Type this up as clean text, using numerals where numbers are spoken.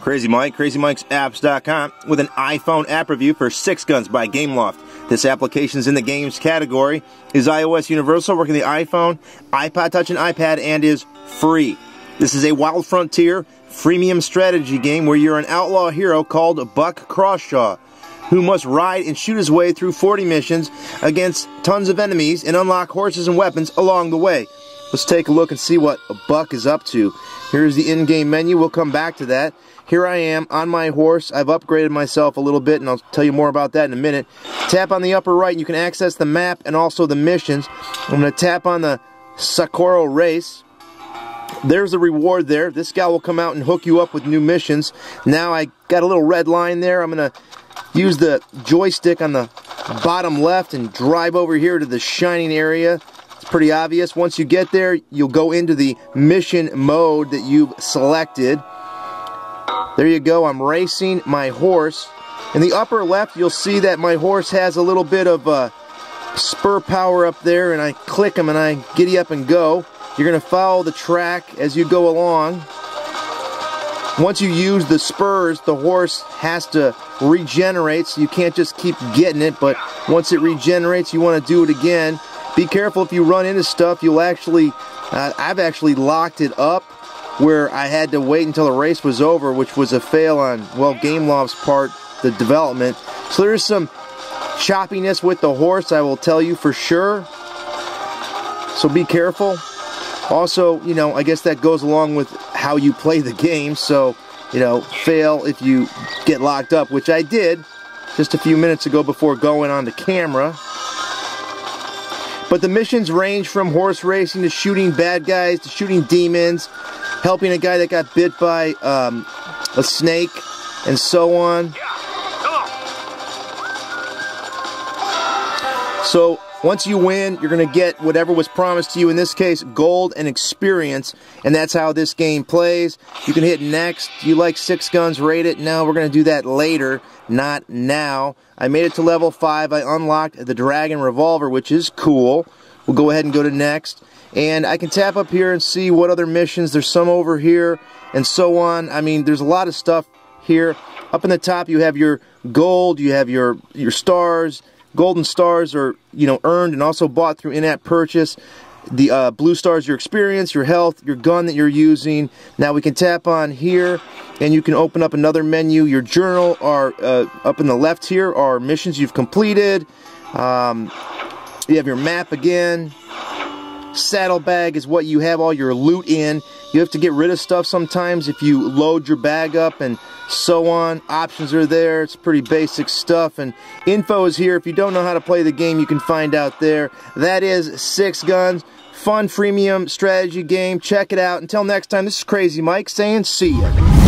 Crazy Mike, CrazyMikesapps.com, with an iPhone app review for 6 Guns by Gameloft. This application is in the games category, is iOS universal, working the iPhone, iPod Touch, and iPad, and is free. This is a Wild Frontier freemium strategy game where you're an outlaw hero called Buck Crosshaw, who must ride and shoot his way through 40 missions against tons of enemies and unlock horses and weapons along the way. Let's take a look and see what Buck is up to. Here's the in-game menu. We'll come back to that. Here I am on my horse. I've upgraded myself a little bit, and I'll tell you more about that in a minute. Tap on the upper right, and you can access the map and also the missions. I'm going to tap on the SOCORRO race. There's the reward there. This guy will come out and hook you up with new missions. Now I got a little red line there. I'm going to use the joystick on the bottom left and drive over here to the shining area. It's pretty obvious. Once you get there, you'll go into the mission mode that you've selected. There you go. I'm racing my horse. In the upper left, you'll see that my horse has a little bit of spur power up there, and I click him and I giddy up and go. You're going to follow the track as you go along. Once you use the spurs, the horse has to regenerate, so you can't just keep getting it, but once it regenerates, you want to do it again. Be careful if you run into stuff. You'll actually, I've actually locked it up where I had to wait until the race was over, which was a fail on, well, Gameloft's part, the development. So there's some choppiness with the horse, I will tell you for sure. So be careful. Also, you know, I guess that goes along with how you play the game, so, you know, fail if you get locked up, which I did just a few minutes ago before going on the camera. But the missions range from horse racing to shooting bad guys to shooting demons, helping a guy that got bit by a snake, and so on. So once you win, you're going to get whatever was promised to you, in this case, gold and experience, and that's how this game plays. You can hit next. You like 6 Guns, rate it. No, we're going to do that later, not now. I made it to level 5. I unlocked the Dragon Revolver, which is cool. We'll go ahead and go to next. And I can tap up here and see what other missions. There's some over here and so on. I mean, there's a lot of stuff here. Up in the top, you have your gold, you have your stars. Golden stars are, you know, earned and also bought through in-app purchase. The blue stars, your experience, your health, your gun that you're using. Now we can tap on here, and you can open up another menu. Your journal are up in the left here are missions you've completed. You have your map again. Saddlebag is what you have all your loot in. You have to get rid of stuff sometimes if you load your bag up and so on. Options are there. It's pretty basic stuff, and info is here. If you don't know how to play the game, you can find out there. That is 6 Guns. Fun freemium strategy game. Check it out. Until next time, this is Crazy Mike saying see ya.